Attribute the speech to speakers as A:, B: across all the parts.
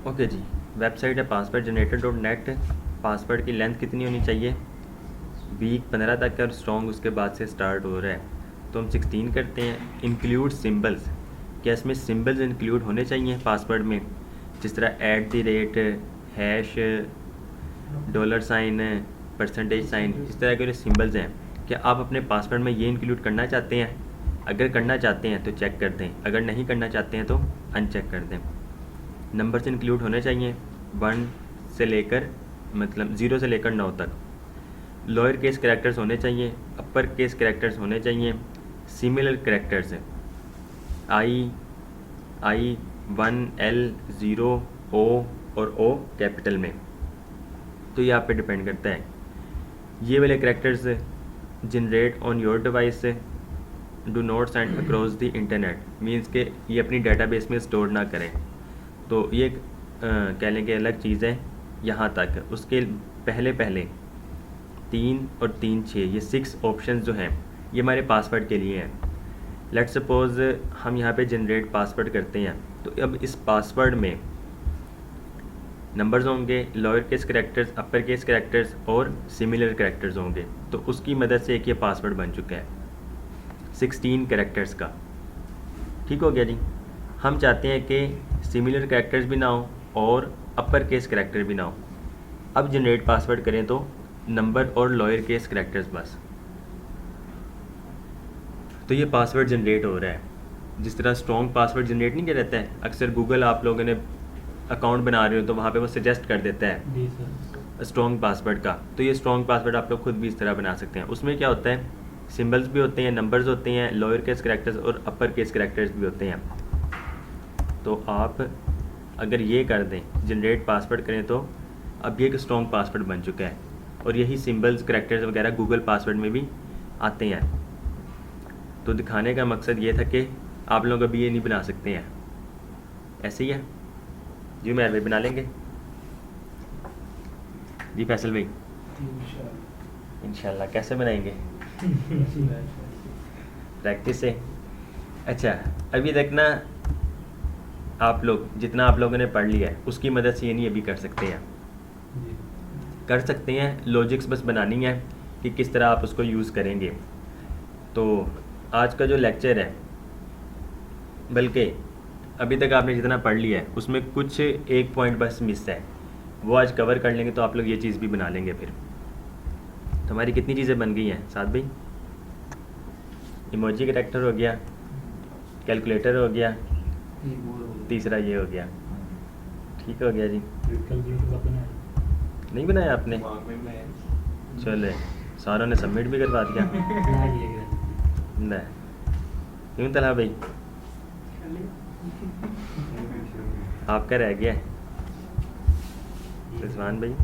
A: Okay जी, website है password generator dot net. Password की length कितनी होनी चाहिए? वीक 15 तक है और स्ट्रॉन्ग उसके बाद से स्टार्ट हो रहा है, तो हम 16 करते हैं। इंक्लूड सिम्बल्स, क्या इसमें सिम्बल्स इंक्लूड होने चाहिए पासवर्ड में? जिस तरह @ हैश, $साइन, %साइन, इस तरह के जो सिम्बल्स हैं, क्या आप अपने पासवर्ड में ये इंक्लूड करना चाहते हैं? अगर करना चाहते हैं तो चेक कर दें, अगर नहीं करना चाहते हैं तो अनचेक कर दें। नंबर्स इंक्लूड होने चाहिए 1 से लेकर, मतलब 0 से लेकर 9 तक। लोअर केस करैक्टर्स होने चाहिए, अपर केस करैक्टर्स होने चाहिए, सिमिलर करैक्टर्स आई 1 L 0 O और O कैपिटल में। तो ये आप पे डिपेंड करता है। ये वाले characters generate on your device do not send across the internet, means के ये अपनी डेटाबेस में स्टोर ना करें। तो ये कह लें कि अलग चीज़ है यहाँ तक। उसके पहले 3 और 3 6 ये 6 ऑप्शंस जो हैं ये हमारे पासवर्ड के लिए हैं। लेट्स सपोज हम यहाँ पे जनरेट पासवर्ड करते हैं, तो अब इस पासवर्ड में नंबर्स होंगे, lower case characters, upper case characters और सिमिलर करैक्टर्स होंगे। तो उसकी मदद से एक ये पासवर्ड बन चुका है 16 करैक्टर्स का। ठीक हो गया जी। हम चाहते हैं कि सिमिलर करैक्टर्स भी ना हो और अपर केस करैक्टर भी ना हो। अब जनरेट पासवर्ड करें तो नंबर और लोअर केस करैक्टर्स बस। तो ये पासवर्ड जनरेट हो रहा है। जिस तरह स्ट्रॉन्ग पासवर्ड जनरेट नहीं किया जाता है, अक्सर गूगल आप लोगों ने अकाउंट बना रहे हो तो वहाँ पे वो सजेस्ट कर देता है स्ट्रॉन्ग पासवर्ड का। तो ये स्ट्रॉन्ग पासवर्ड आप लोग खुद भी इस तरह बना सकते हैं। उसमें क्या होता है, सिंबल्स भी होते हैं, नंबर्स होते हैं, लोअर केस करैक्टर्स और अपर केस करैक्टर्स भी होते हैं। तो आप अगर ये कर दें, जनरेट पासवर्ड करें, तो अब ये एक स्ट्रॉन्ग पासवर्ड बन चुका है। और यही सिंबल्स करैक्टर्स वगैरह गूगल पासवर्ड में भी आते हैं। तो दिखाने का मकसद ये था कि आप लोग अभी ये नहीं बना सकते हैं। ऐसे ही है जी, मैं भाई बना लेंगे जी। फैसल भाई इंशाल्लाह कैसे बनाएंगे? प्रैक्टिस से। अच्छा, अभी तक ना आप लोग जितना आप लोगों ने पढ़ लिया है उसकी मदद से ये नहीं अभी कर सकते हैं। कर सकते हैं, लॉजिक्स बस बनानी है कि किस तरह आप उसको यूज़ करेंगे। तो आज का जो लेक्चर है, बल्कि अभी तक आपने जितना पढ़ लिया है उसमें कुछ एक पॉइंट बस मिस है, वो आज कवर कर लेंगे तो आप लोग ये चीज़ भी बना लेंगे। फिर तो हमारी कितनी चीज़ें बन गई हैं साथ भाई? इमोजी करैक्टर हो गया, कैलकुलेटर हो गया, तीसरा ये हो गया। ठीक हो गया जी। नहीं बनाया आपने? चले, सारों ने सबमिट भी करवा दिया। नहीं क्यों तला भाई, आपका रह गया रिजवान भाई?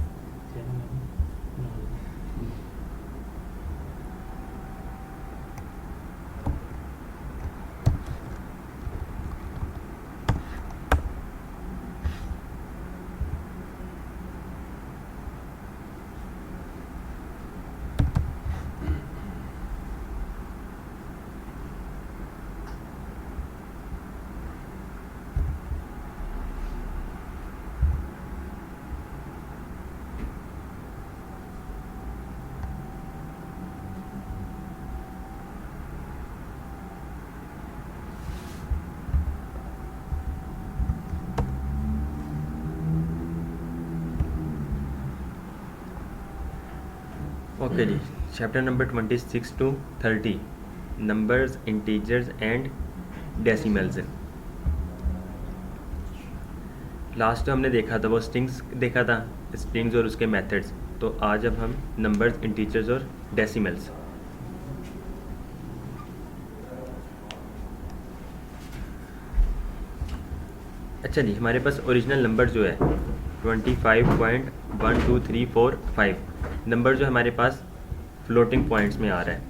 A: ओके जी, chapter number 26 to 30, numbers, integers and decimals. Last हमने देखा था वो स्ट्रिंग्स देखा था, स्ट्रिंग्स और उसके मेथड्स। तो आज अब हम नंबर्स, इंटीजर्स और डेसिमल्स। अच्छा जी, हमारे पास ओरिजिनल नंबर जो है 25.12345 नंबर जो हमारे पास फ्लोटिंग पॉइंट्स में आ रहा है।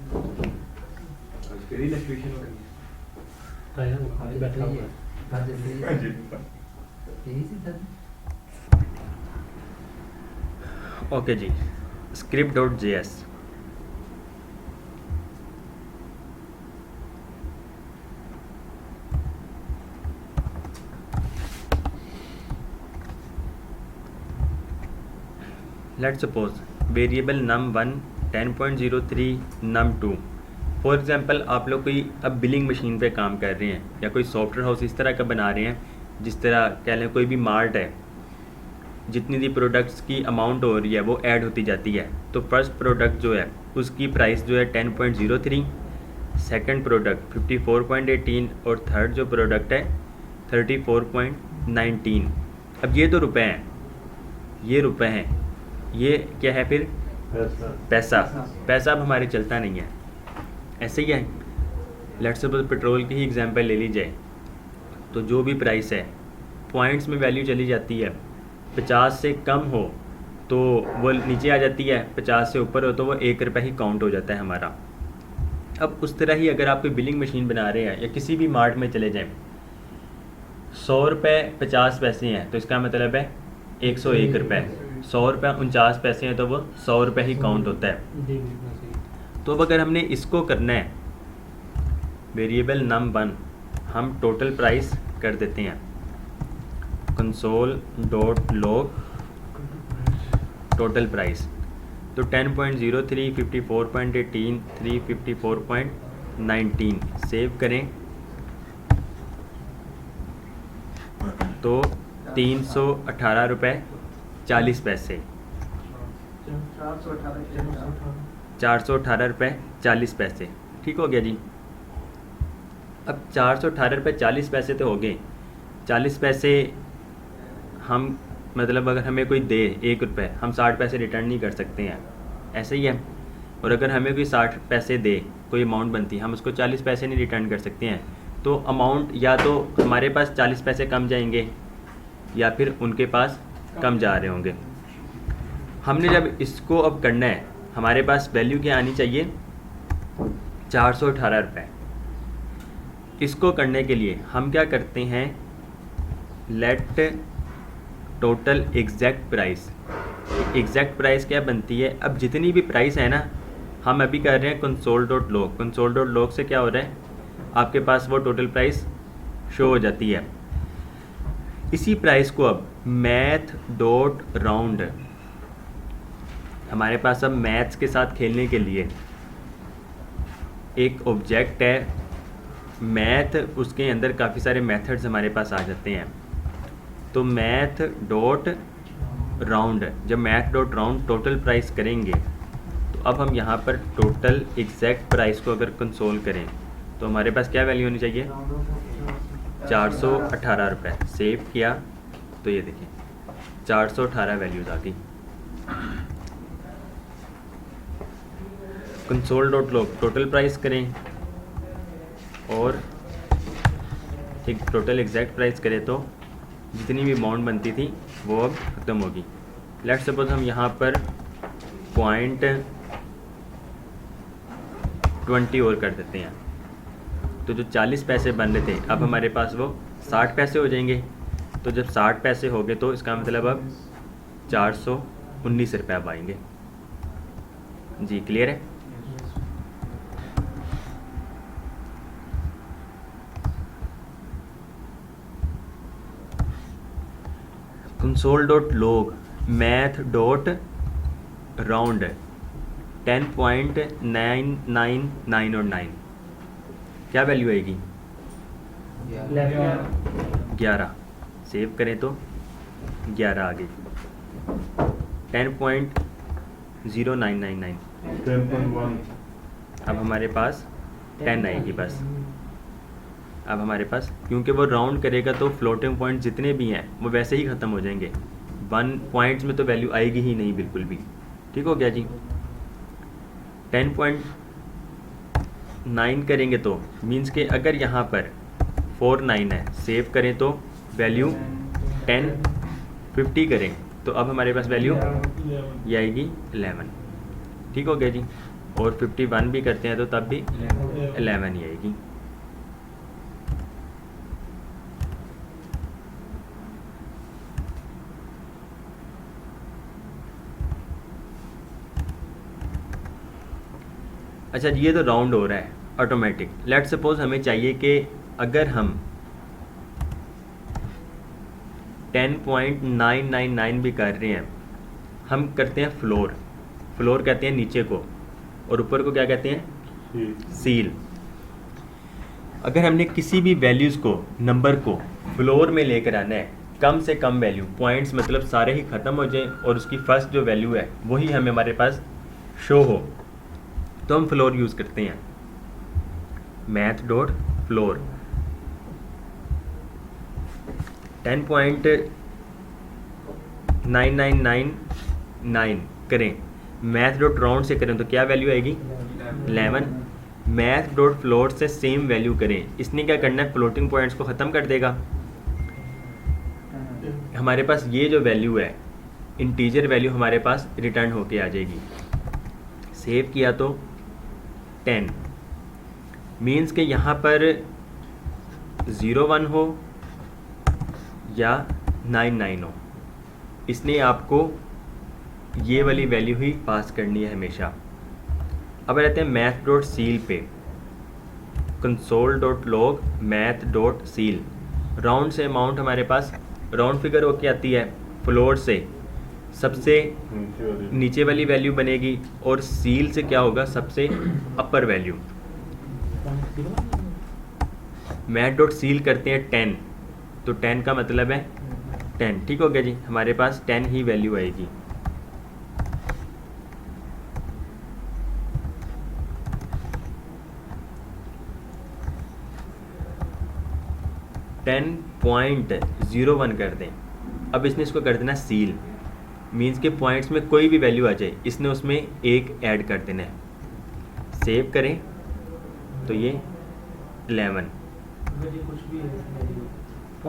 A: ओके जी, script.js। Let's suppose variable num1 10.03 num2। For example आप लोग कोई अब बिलिंग मशीन पे काम कर रहे हैं या कोई सॉफ्टवेयर हाउस इस तरह का बना रहे हैं, जिस तरह कह लें कोई भी मार्ट है, जितनी भी प्रोडक्ट्स की अमाउंट हो रही है वो ऐड होती जाती है। तो फर्स्ट प्रोडक्ट जो है उसकी प्राइस जो है 10.03, सेकंड प्रोडक्ट 54.18 और थर्ड जो प्रोडक्ट है 34.19। अब ये तो रुपए हैं, ये रुपए हैं, ये क्या है फिर? पैसा। पैसा अब हमारे चलता नहीं है, ऐसे ही है। लेट्स सपोज पेट्रोल की ही एग्जांपल ले ली जाए, तो जो भी प्राइस है पॉइंट्स में वैल्यू चली जाती है। 50 से कम हो तो वो नीचे आ जाती है, 50 से ऊपर हो तो वो 1 रुपये ही काउंट हो जाता है हमारा। अब उस तरह ही अगर आप कोई बिलिंग मशीन बना रहे हैं या किसी भी मार्ट में चले जाएं, 100 रुपये 50 पैसे हैं तो इसका मतलब है 101 रुपये। 100 रुपये 49 पैसे हैं तो वो 100 रुपये ही काउंट होता है। तो अब अगर हमने इसको करना है वेरिएबल num1, हम टोटल प्राइस कर देते हैं console.log टोटल प्राइस। तो 10.03, 54.18, 354.19 सेव करें तो 318 रुपये 40 पैसे, 418 रुपये 40 पैसे। ठीक हो गया जी। अब 418 रुपये 40 पैसे तो हो गए। 40 पैसे हम मतलब अगर हमें कोई दे 1 रुपये, हम 60 पैसे रिटर्न नहीं कर सकते हैं, ऐसे ही है। और अगर हमें कोई 60 पैसे दे, कोई अमाउंट बनती, हम उसको 40 पैसे नहीं रिटर्न कर सकते हैं। तो अमाउंट या तो हमारे पास 40 पैसे कम जाएंगे या फिर उनके पास कम जा रहे होंगे। हमने जब इसको अब करना है, हमारे पास वैल्यू क्या आनी चाहिए? 418 रुपये। इसको करने के लिए हम क्या करते हैं, let total exact price. Exact price क्या बनती है? अब जितनी भी प्राइस है ना, हम अभी कर रहे हैं console.log। console.log से क्या हो रहा है, आपके पास वो टोटल प्राइस शो हो जाती है। इसी प्राइस को अब math.round, हमारे पास अब मैथ्स के साथ खेलने के लिए एक ऑब्जेक्ट है मैथ, उसके अंदर काफ़ी सारे मेथड्स हमारे पास आ जाते हैं। तो math.round, जब math.round टोटल प्राइस करेंगे तो अब हम यहाँ पर टोटल एग्जैक्ट प्राइस को अगर कंसोल करें तो हमारे पास क्या वैल्यू होनी चाहिए? 418 रुपये। सेव किया तो ये देखिए 418 वैल्यूज़ आ गई। console.log टोटल प्राइस करें और एक टोटल एग्जैक्ट प्राइस करें तो जितनी भी अमाउंट बनती थी वो अब ख़त्म होगी। लेट्स सपोज हम यहाँ पर 0.20 और कर देते हैं, तो जो 40 पैसे बन रहे थे अब हमारे पास वो 60 पैसे हो जाएंगे। तो जब 60 पैसे हो गए तो इसका मतलब अब 419 रुपये अब आएंगे। जी क्लियर है? console.log math.round 10.999 और 9 क्या वैल्यू आएगी? 11। सेव करें तो 11 आ गई। 10.0999।
B: 10.1।
A: अब हमारे पास 10 आएगी बस। अब हमारे पास क्योंकि वो राउंड करेगा तो फ्लोटिंग पॉइंट जितने भी हैं वो वैसे ही ख़त्म हो जाएंगे। 1 पॉइंट्स में तो वैल्यू आएगी ही नहीं बिल्कुल भी। ठीक हो गया जी। 10.9 करेंगे तो मींस के अगर यहाँ पर 49 है, सेव करें तो वैल्यू 1050 करें तो अब हमारे पास वैल्यू ये आएगी 11। ठीक हो गया जी। और 51 भी करते हैं तो तब भी 11 ही आएगी। अच्छा ये तो राउंड हो रहा है ऑटोमेटिक। लेट्स सपोज हमें चाहिए कि अगर हम 10.999 भी कर रहे हैं हम करते हैं फ्लोर, फ्लोर कहते हैं नीचे को, और ऊपर को क्या कहते हैं, सील। अगर हमने किसी भी वैल्यूज़ को, नंबर को फ्लोर में लेकर आना है, कम से कम वैल्यू, पॉइंट्स मतलब सारे ही ख़त्म हो जाए और उसकी फर्स्ट जो वैल्यू है वही हमें हमारे पास शो हो, तो हम फ्लोर यूज़ करते हैं। मैथ डॉट फ्लोर 10.9999 करें, मैथ डॉट राउंड से करें तो क्या वैल्यू आएगी, 11। मैथ डॉट फ्लोट से सेम वैल्यू करें, इसने क्या करना है, फ्लोटिंग पॉइंट्स को ख़त्म कर देगा। हमारे पास ये जो वैल्यू है, इंटीजर वैल्यू हमारे पास रिटर्न होके आ जाएगी। सेव किया तो 10 मीन्स के यहाँ पर 01 हो या 99 हो, इसने आपको ये वाली वैल्यू ही पास करनी है हमेशा। अब रहते हैं मैथ डॉट सील पे, console dot log math dot seal. Round से अमाउंट हमारे पास राउंड फिगर होके आती है, फ्लोर से सबसे नीचे वाली वैल्यू बनेगी और सील से क्या होगा, सबसे अपर वैल्यू। मैथ डॉट सील करते हैं 10, तो 10 का मतलब है 10, ठीक हो गया जी, हमारे पास 10 ही वैल्यू आएगी। .01 कर दें। अब इसने इसको कर देना सील, मीन्स के पॉइंट्स में कोई भी वैल्यू आ जाए इसने उसमें एक ऐड कर देना है। सेव करें तो ये 11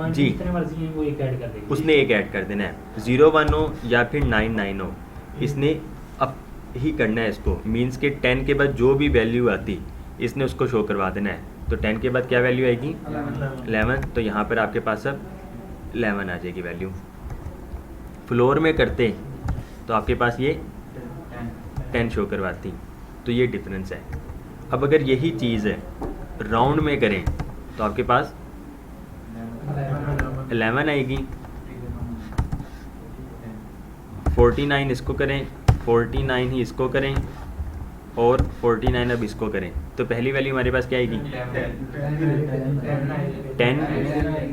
A: जी,
B: वो एक ऐड कर देंगे,
A: उसने एक ऐड कर देना है, 01 हो या फिर 99 हो, इसने अब ही करना है इसको। मीन्स के 10 के बाद जो भी वैल्यू आती इसने उसको शो करवा देना है। तो 10 के बाद क्या वैल्यू आएगी, 11, तो यहाँ पर आपके पास अब 11 आ जाएगी वैल्यू। फ्लोर में करते तो आपके पास ये 10 शो करवाती, तो ये डिफरेंस है। अब अगर यही चीज़ है राउंड में करें तो आपके पास 11 आएगी। 49 इसको करें, 49 ही इसको करें और 49 अब इसको करें, तो पहली वैल्यू हमारे पास क्या आएगी, 10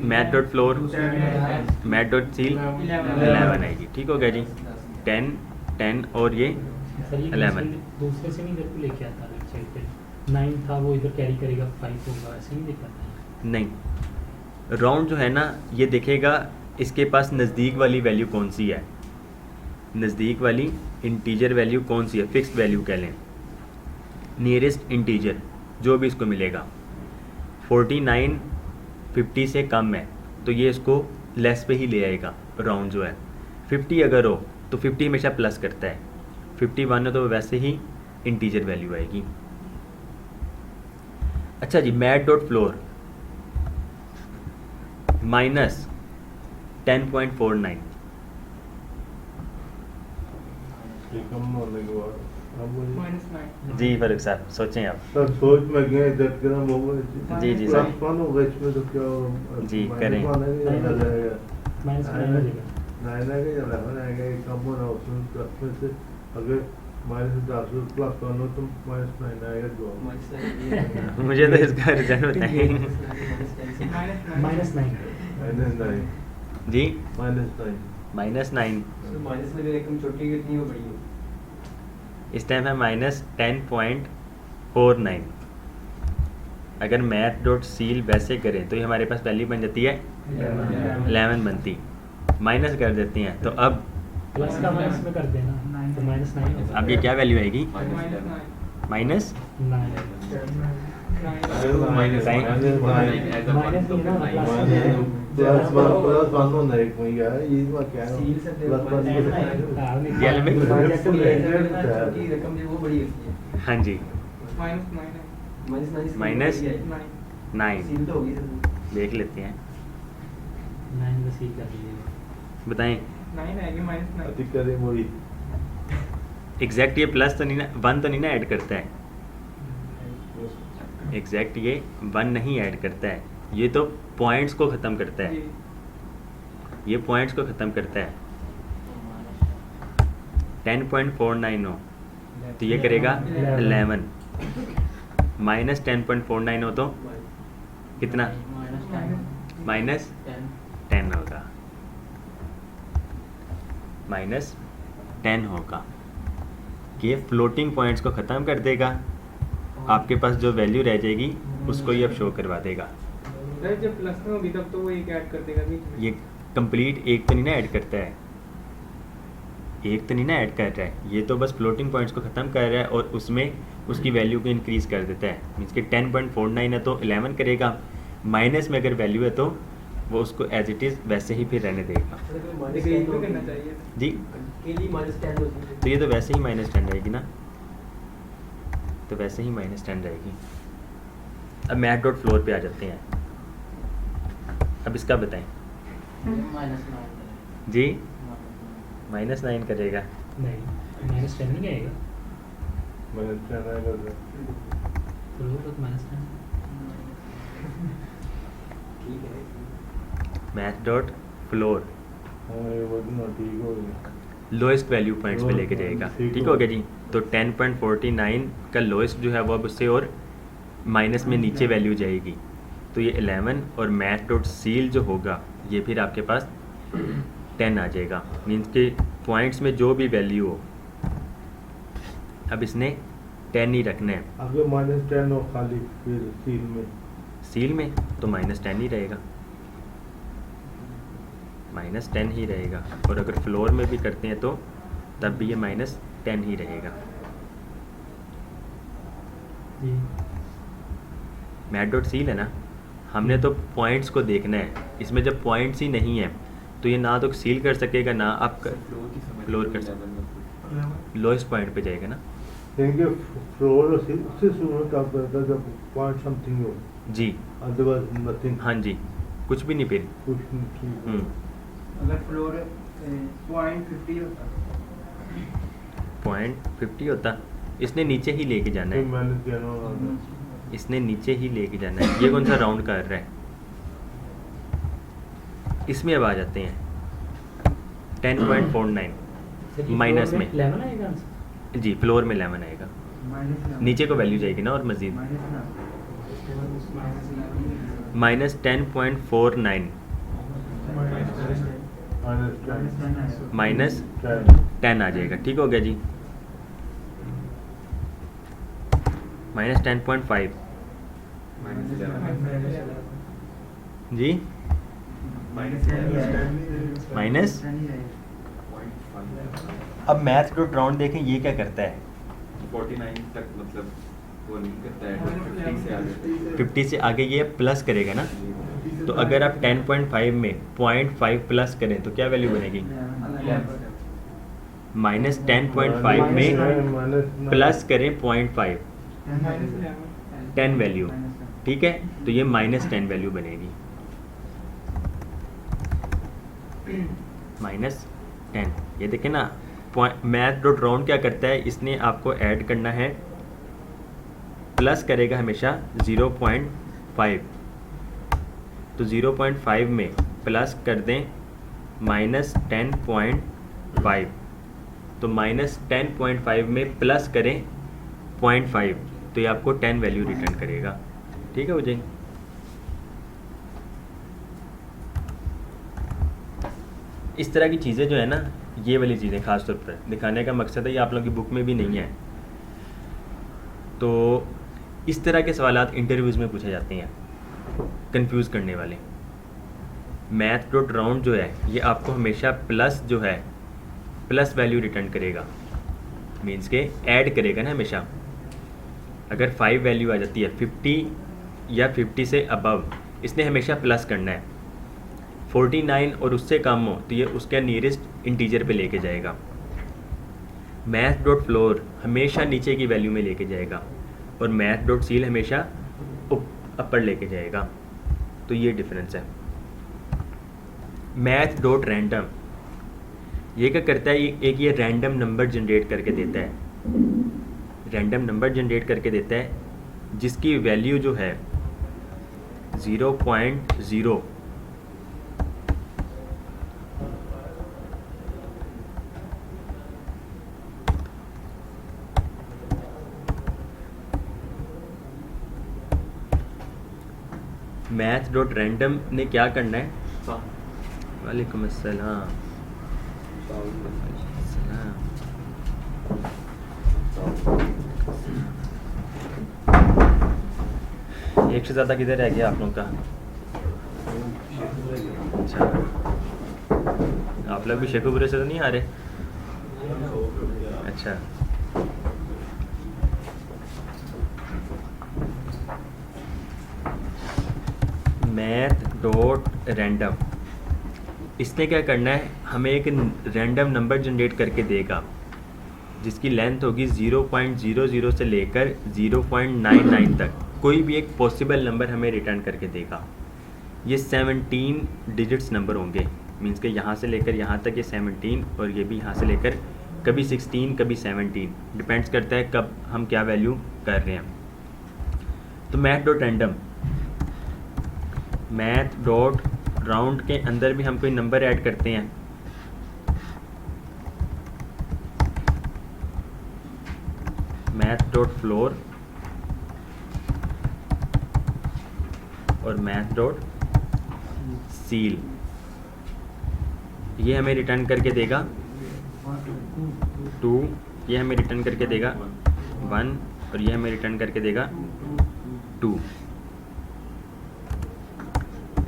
A: math dot floor math dot seal 11 आएगी, ठीक हो गया जी। 10 और ये 11
B: दूसरे से नहीं इधर को लेके आता, 9 था वो इधर कैरी करेगा, 5 होगा, ऐसे नहीं दिखाता
A: नहीं। राउंड जो है ना, ये देखेगा इसके पास नज़दीक वाली वैल्यू कौन सी है, नज़दीक वाली इंटीजर वैल्यू कौन सी है, फिक्स्ड वैल्यू कह लें, नियरेस्ट इंटीजर जो भी इसको मिलेगा। 49 50 से कम है तो ये इसको लेस पे ही ले आएगा राउंड जो है। 50 अगर हो तो 50 हमेशा प्लस करता है, 51 है तो वैसे ही इंटीजर वैल्यू आएगी। अच्छा जी, मैथ डॉट फ्लोर माइनस 10.49 जी फारूक साहब सोचें आप।
C: सर सोच में गए जब के ना वो
A: जी जी सर।
C: कौन होगा इसमें तो क्या
A: जी, करें।
B: माइनस
C: नाइन आएगा या 11 आएगा, एक कम होना उसमें प्लस में से अगर माइनस 10 प्लस करना तो -9 आएगा जो।
A: मुझे तो इसका रिजल्ट बताएं
B: -9
C: -9
A: जी।
C: -9
A: -9
D: माइनस में रकम छोटी कितनी हो बड़ी हो,
A: इस टाइम है -10.49। अगर मैथ डॉट सील वैसे करें तो ये हमारे पास वैल्यू बन जाती है 11 बनती, माइनस कर देती हैं तो अब
B: प्लस का माइनस में कर देना, तो -9
A: अब ये क्या वैल्यू आएगी, माइनस
C: प्लस वन होना एक में क्या है ये बात क्या है प्लस वन
D: छोटी रकम जो वो बड़ी होती है।
A: हाँ जी,
D: माइनस
A: 9
D: सील तो होगी सर,
A: देख लेते हैं,
B: 9 में सील कर दीजिए।
A: बताएं
C: अधिक करें वही
A: एग्जैक्ट ये प्लस तो नहीं ना, 1 तो नहीं ना ऐड करता है, एग्जैक्ट ये 1 नहीं ऐड करता है, ये तो पॉइंट्स को ख़त्म करता है, ये पॉइंट्स को ख़त्म करता है। 10.49 हो तो ये करेगा 11, माइनस 10.49 हो तो कितना, माइनस 10 होगा, माइनस 10 होगा। ये फ्लोटिंग पॉइंट्स को ख़त्म कर देगा, आपके पास जो वैल्यू रह जाएगी उसको ही अब शो करवा देगा।
E: सर जब प्लस में होगी तब तो वो एक ऐड कर देगा बीच में।
A: ये कंप्लीट एक तो नहीं ना ऐड करता है, एक तो नहीं ना ऐड कर रहा है, ये तो बस फ्लोटिंग पॉइंट्स को ख़त्म कर रहा है और उसमें उसकी वैल्यू को इंक्रीज़ कर देता है। मीन्स कि 10.49 है तो 11 करेगा, माइनस में अगर वैल्यू है तो वो उसको एज इट इज़ वैसे ही फिर रहने देगा।
E: लेकिन एक भी करना चाहिए
A: जी
D: के लिए -10 होती है।
A: तो ये तो वैसे ही -10 रहेगी ना, तो वैसे ही -10 रहेगी। अब मैथ डॉट फ्लोर पे आ जाते हैं। अब इसका बताएं जी, -9 करेगा,
B: नहीं -10 नहीं आएगा,
C: -10 आएगा तो
B: फ्लोर तो -10।
D: ठीक है।
A: मैथ डॉट फ्लोर
C: हाँ ये वजन ठीक हो गया।
A: लोएस्ट वैल्यू पॉइंट्स पे लेके जाएगा। ठीक हो गया जी। तो 10.49 का लोएस्ट जो है वो अब उससे और माइनस में नीचे वैल्यू जाएगी, तो ये 11 और मैथ डॉट सील जो होगा ये फिर आपके पास 10 आ जाएगा। मीन्स के पॉइंट्स में जो भी वैल्यू हो अब इसने 10 ही रखना है।
C: अगर -10 हो खाली फिर
A: सील में तो -10 ही रहेगा, -10 ही रहेगा। और अगर फ्लोर में भी करते हैं तो तब भी ये -10 ही रहेगा।
B: जी
A: मैथ डॉट सील है ना, हमने तो पॉइंट्स को देखना है, इसमें जब पॉइंट्स ही नहीं है तो ये ना तो सील कर सकेगा ना आप फ्लोर कर सकते, लोएस्ट पॉइंट पे जाएगा ना।
C: इनके फ्लोर से शुरू तब करता है जब पॉइंट समथिंग हो,
A: जी
C: अदरवाइज नथिंग,
A: हाँ जी, कुछ भी नहीं फिर।
C: कुछ नहीं ठीक हो।
D: अगर फ्लोर .50 होता
A: पॉइंट 50 होता, इसने नीचे ही लेके जाना
C: फिर
A: है,
C: मैंने कहना होगा
A: इसने नीचे ही लेके जाना है। ये कौन सा राउंड कर रहा है, इसमें अब आ जाते हैं 10.49
B: सर, ये
A: माइनस
B: फ्लोर
A: में
B: 11 आएगा आंसर।
A: जी, फ्लोर में 11 आएगा, नीचे को वैल्यू जाएगी ना और मजीद -10.49 माइनस 10 आ जाएगा। ठीक हो गया जी। -10.5 जी, माइनस। अब मैथ डॉट राउंड देखें ये क्या करता है,
F: 49 तक मतलब वो नहीं करता है, 50 से आगे
A: 50 से आगे ये प्लस करेगा ना। तो अगर आप 10.5 में 0.5 प्लस करें तो क्या वैल्यू बनेगी, -10.5 में प्लस करें 0.5 10 वैल्यू, ठीक है, तो ये -10 वैल्यू बनेगी, -10। ये देखें ना, मैथ डॉट राउंड क्या करता है, इसने आपको ऐड करना है, प्लस करेगा हमेशा 0.5, तो 0.5 में प्लस कर दें -10.5, तो -10.5 में प्लस करें 0.5, तो ये आपको 10 वैल्यू रिटर्न करेगा। ठीक है मुझे। इस तरह की चीज़ें जो है ना, ये वाली चीज़ें ख़ास तौर पर दिखाने का मकसद है, ये आप लोगों की बुक में भी नहीं है। तो इस तरह के सवालात इंटरव्यूज़ में पूछे जाते हैं, कंफ्यूज करने वाले। मैथ डॉट राउंड जो है ये आपको हमेशा प्लस जो है प्लस वैल्यू रिटर्न करेगा, मीन्स के ऐड करेगा ना हमेशा। अगर 5 वैल्यू आ जाती है 50 या 50 से अबव, इसने हमेशा प्लस करना है। 49 और उससे कम हो तो ये उसके नियरेस्ट इंटीजर पे लेके जाएगा। मैथ डॉट फ्लोर हमेशा नीचे की वैल्यू में लेके जाएगा और मैथ डॉट सील हमेशा अपर लेके जाएगा। तो ये डिफरेंस है। मैथ डॉट रैंडम ये क्या करता है, एक ये रैंडम नंबर जनरेट करके देता है, रैंडम नंबर जनरेट करके देता है जिसकी वैल्यू जो है 0.0 0.0 मैथ डॉट रैंडम ने क्या करना है? वालेकुम अस्सलाम। एक से ज़्यादा किधर रह गया आप लोगों का? अच्छा, आप लोग भी शेखुपुरे से तो नहीं आ रहे? अच्छा, मैथ डॉट रैंडम, इसने क्या करना है, हमें एक रैंडम नंबर जनरेट करके देगा जिसकी लेंथ होगी 0.00 से लेकर 0.99 तक। कोई भी एक पॉसिबल नंबर हमें रिटर्न करके देगा। ये 17 डिजिट्स नंबर होंगे, मींस के यहाँ से लेकर यहाँ तक ये 17 और ये भी यहाँ से लेकर कभी 16 कभी 17, डिपेंड्स करता है कब हम क्या वैल्यू कर रहे हैं। तो math dot random, math dot round के अंदर भी हम कोई नंबर ऐड करते हैं, मैथ डॉट फ्लोर और मैथ डॉट सील, ये हमें रिटर्न करके देगा 2, ये हमें रिटर्न करके देगा 1 और ये हमें रिटर्न करके देगा 2,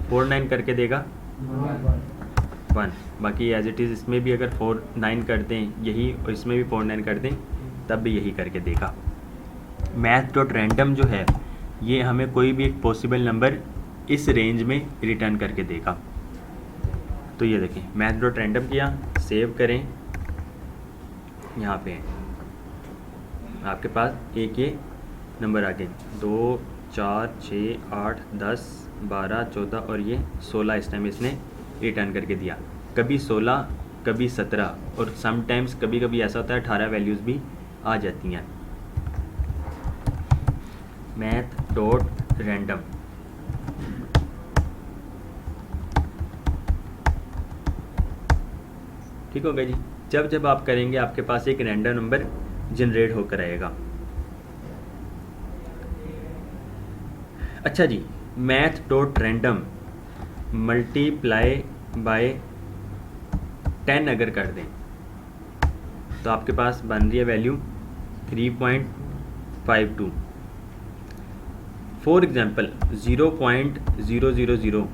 A: 49 करके देगा 1। बाकी एज इट इज़ इसमें भी अगर 49 कर दें यही और इसमें भी 49 कर दें तब भी यही करके देगा। मैथ डॉट रैंडम जो है ये हमें कोई भी एक पॉसिबल नंबर इस रेंज में रिटर्न करके देगा। तो ये देखें, मैथ डॉट रैंडम किया, सेव करें, यहाँ पे आपके पास एक ये नंबर आ गए 2 4 6 8 10 12 14 और ये 16 इस टाइम इसने रिटर्न करके दिया। कभी 16 कभी 17 और समटाइम्स कभी कभी ऐसा होता है 18 वैल्यूज़ भी आ जाती हैं। मैथ डॉट रैंडम, ठीक हो गया जी। जब जब आप करेंगे आपके पास एक रैंडम नंबर जनरेट होकर आएगा। अच्छा जी, math dot random multiply by 10 अगर कर दें तो आपके पास बन रही है वैल्यू 3.52। फॉर एग्जांपल 0.000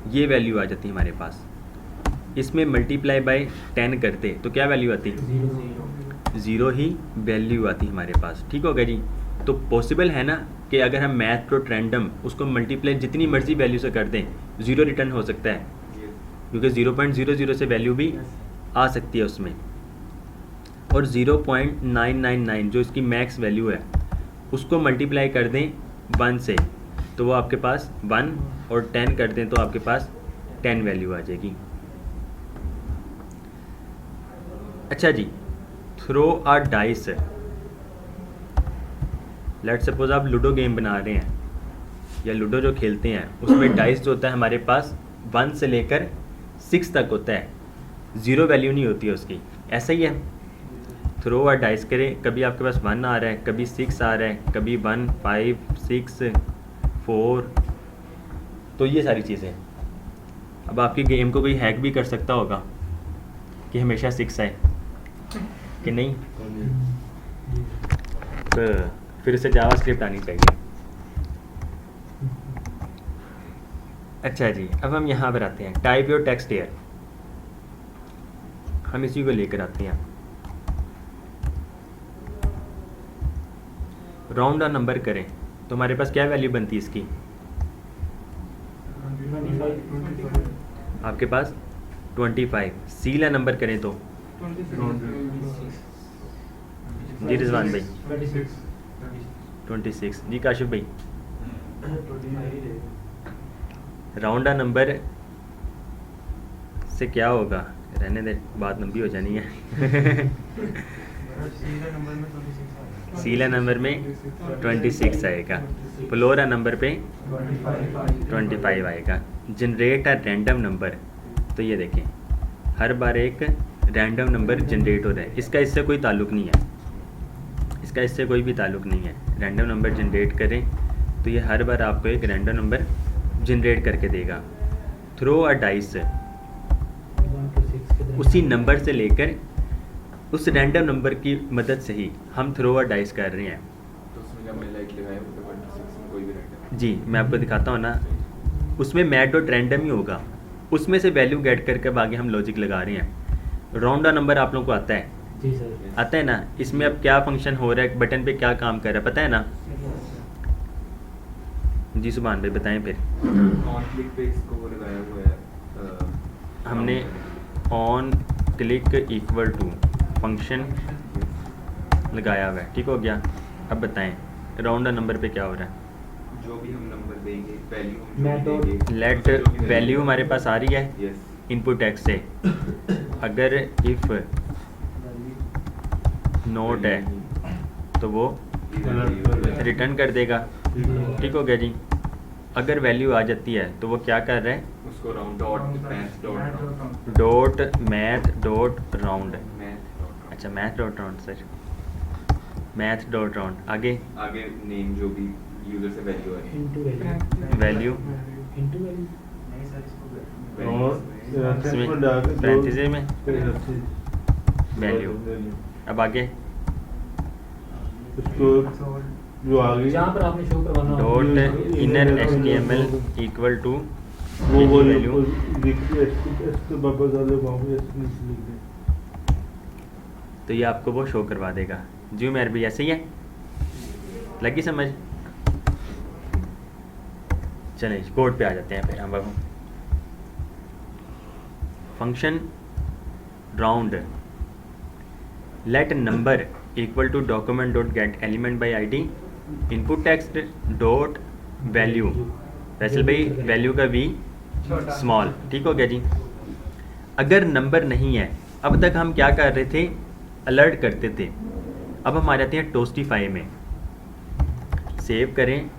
A: ये वैल्यू आ जाती है हमारे पास। इसमें मल्टीप्लाई बाय 10 करते तो क्या वैल्यू आती? 0 ही वैल्यू आती हमारे पास। ठीक हो गया जी। तो पॉसिबल है ना कि अगर हम मैथ डॉट रैंडम उसको मल्टीप्लाई जितनी मर्जी वैल्यू से कर दें 0 रिटर्न हो सकता है, क्योंकि 0.00 से वैल्यू भी आ सकती है उसमें। और 0.999 जो इसकी मैक्स वैल्यू है उसको मल्टीप्लाई कर दें 1 से तो वो आपके पास 1, और 10 कर दें तो आपके पास 10 वैल्यू आ जाएगी। अच्छा जी, throw a dice, let's suppose आप लूडो गेम बना रहे हैं या लूडो जो खेलते हैं उसमें डाइस जो होता है हमारे पास 1 से लेकर 6 तक होता है, 0 वैल्यू नहीं होती है उसकी। ऐसा ही है, थ्रो आ डाइस करें, कभी आपके पास 1 आ रहा है, कभी 6 आ रहा है, कभी 1 5 6 4, तो ये सारी चीज़ें। अब आपकी गेम को कोई हैक भी कर सकता होगा कि हमेशा 6 आए कि नहीं, तो फिर उसे जावास्क्रिप्ट आनी चाहिए। अच्छा जी, अब हम यहाँ पर आते हैं, टाइप योर टेक्स्ट हियर। हम इसी को लेकर आते हैं। राउंड और नंबर करें तो हमारे पास क्या वैल्यू बनती है इसकी? आपके पास 25। सीला नंबर करें तो जी रिजवान भाई 26, जी काशिफ भाई राउंडा नंबर से क्या होगा? रहने दे, बात लंबी हो जानी है। सीला नंबर में 26 आएगा, फ्लोरा नंबर पे 25 आएगा। जनरेट अ रैंडम नंबर, तो ये देखें हर बार एक रैंडम नंबर जनरेट हो रहा है, इसका इससे कोई ताल्लुक़ नहीं है, इसका इससे कोई भी ताल्लुक़ नहीं है। रैंडम नंबर जनरेट करें तो ये हर बार आपको एक रैंडम नंबर जनरेट करके देगा। थ्रो अ डाइस,
B: 1 to 6 के दरमियान।
A: उसी नंबर से लेकर उस रैंडम नंबर की मदद से ही हम थ्रो अ डाइस कर रहे हैं।
F: तो उसमें जब मैं लाइक लगाया वो तो 1 to 6 में कोई भी रैंडम।
A: जी मैं आपको दिखाता हूँ ना, उसमें मैट डॉट रैंडम ही होगा, उसमें से वैल्यू गेट करके अब आगे हम लॉजिक लगा रहे हैं। राउंड अ नंबर आप लोगों को आता है,
B: जी सर।
A: आता है ना। इसमें अब क्या फंक्शन हो रहा है, बटन पे क्या काम कर रहा है पता है ना। जी सुभान भाई बताएं फिर।
F: ऑन क्लिक पे इसको वो लगाया हुआ है
A: हमने on click equal to function लगाया हुआ है, ठीक हो गया। अब बताएं राउंड अ नंबर पे क्या हो रहा है।
F: जो भी हम नंबर देंगे वैल्यू हम
B: मैं
F: जो
B: तो-
F: भी देंगे
A: लेट
F: जो भी
A: वैल्यू हमारे पास आ रही है
F: यस
A: इनपुट एक्स से, अगर इफ नोट है तो वो रिटर्न कर देगा, ठीक हो गया जी। अगर वैल्यू आ जाती है तो वो क्या कर रहा है,
F: उसको round dot math dot
A: dot math dot round.
F: Math
A: अच्छा math dot round sir, math dot round. आगे
F: आगे नेम जो भी यूजर से वैल्यू आ रही है
B: into value.
A: Value
B: into value.
D: नहीं सर इसको
C: और
A: इसमें
C: में डाल के
A: parentheses में
C: parentheses
A: वैल्यू। अब आगे
C: इसको जो आगे
B: जहाँ पर आपने शो करवाना हो।
A: Dot inner HTML equal to
C: वो
A: वैल्यू।
C: लिख के इसके वापस आ जाओ वहाँ पे इसके नीचे लिख दे।
A: तो ये आपको वो शो करवा देगा। जी मेरे भी ऐसे ही है, लगी समझ। चलें कोड पे आ जाते हैं फिर हम बाबू। Function round let number equal to document dot get element by ID input text dot value. वैसे भाई वैल्यू का वी स्मॉल, ठीक हो गया जी। अगर नंबर नहीं है, अब तक हम क्या कर रहे थे, अलर्ट करते थे। अब हम आ जाते हैं टोस्टिफाई में, सेव करें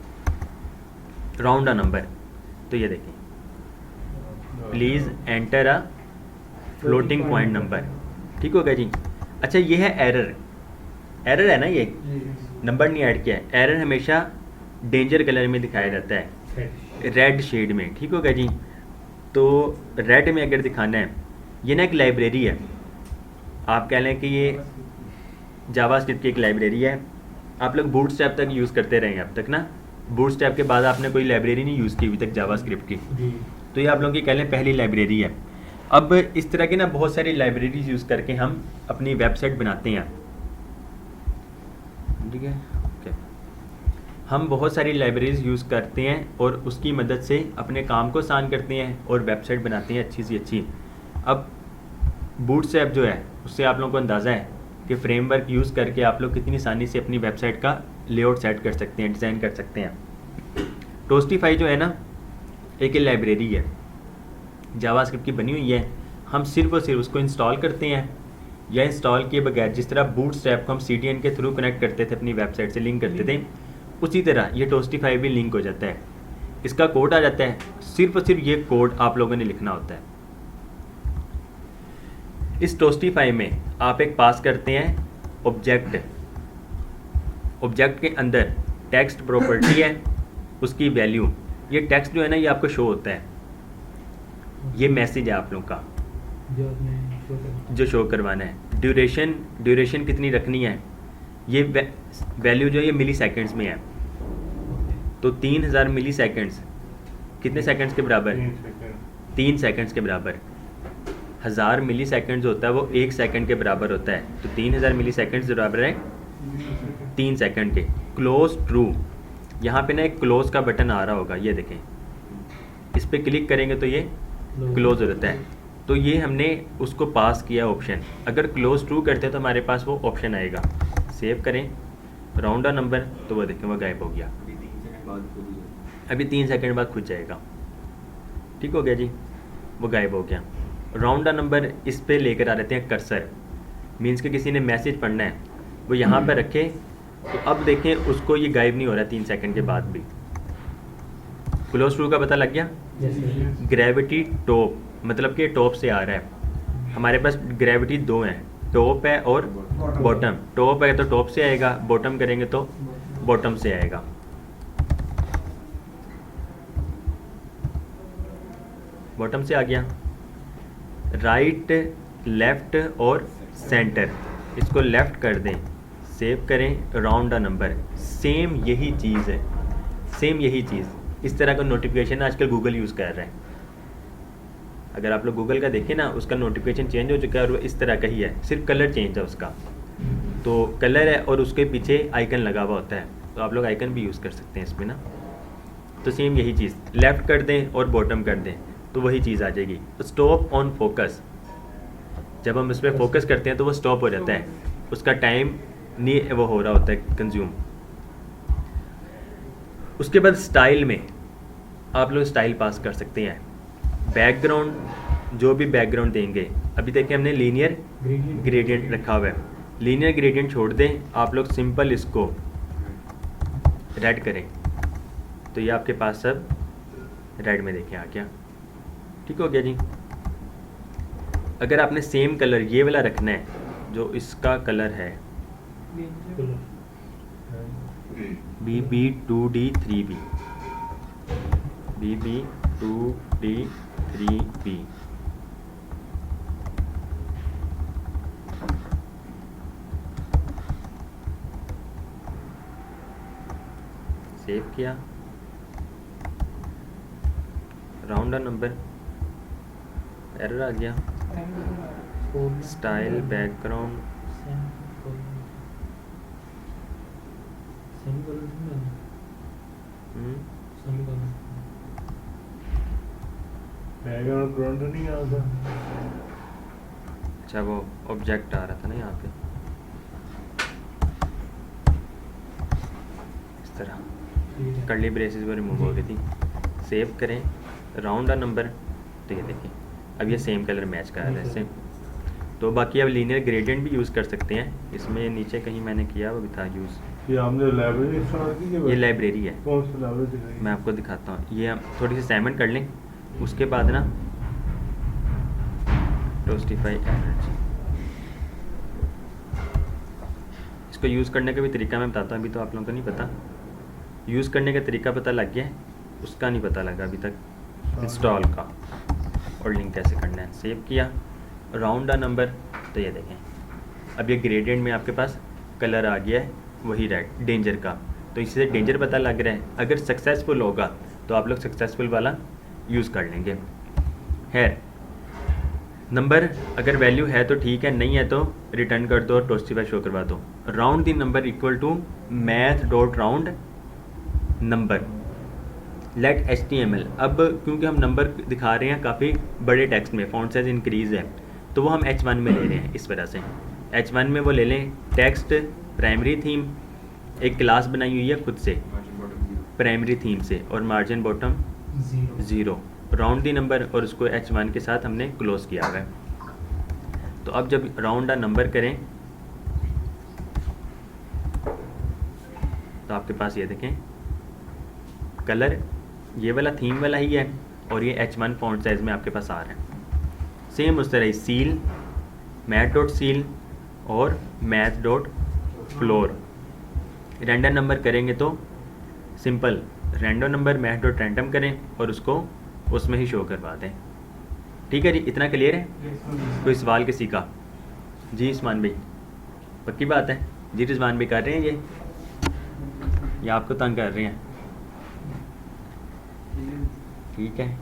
A: राउंड अ नंबर। तो ये देखें, please enter a floating point number, ठीक हो गया जी। अच्छा ये है एरर, एरर है ना, ये नंबर नहीं ऐड किया है। एरर हमेशा डेंजर कलर में दिखाया जाता है, रेड शेड में, ठीक हो गया जी। तो रेड में अगर दिखाना है, ये ना एक लाइब्रेरी है, आप कह लें कि ये जावास्क्रिप्ट की एक लाइब्रेरी है। आप लोग बूटस्ट्रैप तक यूज़ करते रहे हैं अब तक ना, बूटस्ट्रैप के बाद आपने कोई लाइब्रेरी नहीं यूज़ की अभी तक जावास्क्रिप्ट की।
B: जी।
A: तो ये आप लोगों की कह लें पहली लाइब्रेरी है। अब इस तरह की ना बहुत सारी लाइब्रेरीज यूज़ करके हम अपनी वेबसाइट बनाते हैं, ठीक है ओके। हम बहुत सारी लाइब्रेरीज यूज़ करते हैं और उसकी मदद से अपने काम को आसान करते हैं और वेबसाइट बनाते हैं अच्छी सी अच्छी। अब बूटस्ट्रैप जो है उससे आप लोगों को अंदाज़ा है कि फ्रेमवर्क यूज़ करके आप लोग कितनी आसानी से अपनी वेबसाइट का लेआउट सेट कर सकते हैं, डिज़ाइन कर सकते हैं। टोस्टिफाई जो है ना एक लाइब्रेरी है, जावास्क्रिप्ट की बनी हुई है। हम सिर्फ और सिर्फ उसको इंस्टॉल करते हैं, या इंस्टॉल किए बगैर जिस तरह बूटस्ट्रैप को हम CDN के थ्रू कनेक्ट करते थे, अपनी वेबसाइट से लिंक करते थे, उसी तरह ये टोस्टिफाई भी लिंक हो जाता है। इसका कोड आ जाता है, सिर्फ और सिर्फ ये कोड आप लोगों ने लिखना होता है। इस टोस्टिफाई में आप एक पास करते हैं ऑब्जेक्ट, ऑब्जेक्ट के अंदर टेक्स्ट प्रॉपर्टी है, उसकी वैल्यू। ये टेक्स्ट जो है ना ये आपको शो होता है, ये मैसेज है आप लोग का
B: जो आपने शो करवाना।
A: जो शो करवाना है। ड्यूरेशन, ड्यूरेशन कितनी रखनी है, ये वैल्यू जो है ये मिली सेकेंड्स में है। तो 3000 मिली सेकेंड्स कितने सेकेंड्स के बराबर, 3 सेकेंड्स के बराबर। 1000 मिली सेकेंड्स होता है वो 1 सेकंड के बराबर होता है। तो 3000 मिली सेकेंड्स बराबर है 3 सेकंड के। क्लोज ट्रू, यहाँ पे ना एक क्लोज का बटन आ रहा होगा, ये देखें, इस पर क्लिक करेंगे तो ये क्लोज हो जाता है। तो ये हमने उसको पास किया ऑप्शन। अगर क्लोज ट्रू करते हैं तो हमारे पास वो ऑप्शन आएगा। सेव करें राउंड अ नंबर, तो वो देखें वो गायब हो गया।
F: अभी 3 सेकंड बाद खुद ही जाएगा।
A: अभी 3 सेकंड बाद खुद जाएगा, ठीक हो गया जी, वो गायब हो गया। राउंड अ नंबर इस पे लेकर आ रहते हैं कर्सर, मीन्स कि किसी ने मैसेज पढ़ना है वो यहाँ पर रखे, तो अब देखें उसको ये गायब नहीं हो रहा 3 सेकंड के बाद भी। क्लोज ट्रू का पता लग गया।
B: जैसे
A: ग्रेविटी टॉप, मतलब कि टॉप से आ रहा है। हमारे पास ग्रेविटी 2 हैं, टॉप है और बॉटम। टॉप है तो टॉप से आएगा, बॉटम करेंगे तो बॉटम से आएगा। बॉटम से आ गया, राइट, लेफ़्ट और सेंटर, इसको लेफ़्ट कर दें, सेव करें, राउंड अ नंबर, सेम यही चीज़ है, सेम यही चीज़। इस तरह का नोटिफिकेशन आजकल गूगल यूज़ कर रहा है। अगर आप लोग गूगल का देखें ना, उसका नोटिफिकेशन चेंज हो चुका है और वो इस तरह का ही है, सिर्फ कलर चेंज है उसका। तो कलर है और उसके पीछे आइकन लगा हुआ होता है, तो आप लोग आइकन भी यूज़ कर सकते हैं इसमें ना। तो सेम यही चीज़, लेफ़्ट कर दें और बॉटम कर दें तो वही चीज़ आ जाएगी। स्टॉप ऑन फोकस, जब हम इस पर फोकस करते हैं तो वो स्टॉप हो जाता है, उसका टाइम नहीं वो हो रहा होता है कंज्यूम। उसके बाद स्टाइल में आप लोग स्टाइल पास कर सकते हैं। बैकग्राउंड, जो भी बैकग्राउंड देंगे, अभी देखिए हमने लीनियर ग्रेडियंट रखा हुआ है, लीनियर ग्रेडियंट छोड़ दें, आप लोग सिंपल इसको रेड करें तो ये आपके पास सब रेड में देखें आ गया। ठीक हो गया जी। अगर आपने सेम कलर ये वाला रखना है जो इसका कलर है BB2D3B, BB2D3B, सेव किया, राउंड नंबर, एरर आ गया, स्टाइल, बैकग्राउंड,
C: बैकग्राउंड ग्राउंड नहीं आता।
A: अच्छा वो ऑब्जेक्ट आ रहा था ना यहाँ पे इस तरह, कर्ली ब्रेसेस वो रिमूव हो गई थी। सेव करें, राउंड अ नंबर, तो ये देखिए अब ये सेम कलर मैच कर रहा है इससे। तो बाकी अब लीनियर ग्रेडियंट भी यूज़ कर सकते हैं, इसमें नीचे कहीं मैंने किया वो भी था यूज़।
C: ये हमने लाइब्रेरी इस्तेमाल की है।
A: ये लाइब्रेरी है,
C: कौन सी लाइब्रेरी दिखाई?
A: मैं आपको दिखाता हूँ। ये हम थोड़ी सी असाइनमेंट कर लें, उसके बाद ना टोस्टिफाई एनर्जी, इसको यूज़ करने का भी तरीका मैं बताता हूँ, अभी तो आप लोगों को नहीं पता। यूज़ करने का तरीका पता लग गया है, उसका नहीं पता लगा अभी तक इंस्टॉल का, और लिंक कैसे करना है। सेव किया, राउंड अ नंबर, तो ये देखें अब ये ग्रेडियंट में आपके पास कलर आ गया है वही रेड, डेंजर का, तो इससे डेंजर पता लग रहा है। अगर सक्सेसफुल होगा तो आप लोग सक्सेसफुल वाला यूज़ कर लेंगे। है नंबर, अगर वैल्यू है तो ठीक है, नहीं है तो रिटर्न कर दो, टोस्टिफाई शो करवा दो। Round the number equal to math dot round number, let HTML। अब क्योंकि हम नंबर दिखा रहे हैं काफ़ी बड़े टेक्स्ट में, फॉन्ट साइज इंक्रीज़ है, तो वो हम H1 में ले रहे हैं। इस वजह से H1 में वो ले लें, टेक्स्ट प्राइमरी थीम, एक क्लास बनाई हुई है खुद से
F: मार्जिन बॉटम
A: प्राइमरी थीम से, और margin bottom 0, round the number, और उसको H1 के साथ हमने क्लोज किया हुआ है। तो अब जब राउंड अ नंबर करें तो आपके पास ये देखें कलर ये वाला थीम वाला ही है, और ये H1 फॉन्ट साइज में आपके पास आ रहा है। सेम उस तरह ही सील, मैथ डॉट सील और math dot floor. Random number करेंगे तो simple random number math dot random करें और उसको उसमें ही शो करवा दें। ठीक है जी, इतना क्लियर है? कोई सवाल किसी का? जी उस्मान भाई, पक्की बात है जी? रिजवान भाई कर रहे हैं ये आपको तंग कर रहे हैं? ठीक है,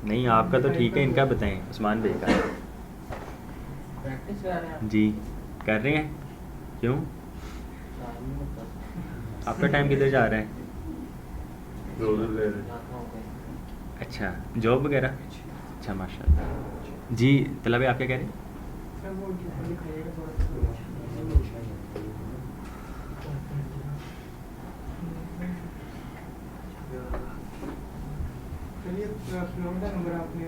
A: नहीं आपका तो ठीक है, इनका बताएं उस्मान भाई का।
D: प्रैक्टिस कर रहे हैं
A: जी कर रहे हैं, क्यों आपका टाइम किधर जा रहा है?
C: दो दिन ले रहे।
A: अच्छा जॉब वगैरह, अच्छा माशाल्लाह। जी तला भाई आप क्या कह रहे हैं?
E: सब वो दिखाइएगा थोड़ा चलिए फ्लोर का नंबर आपने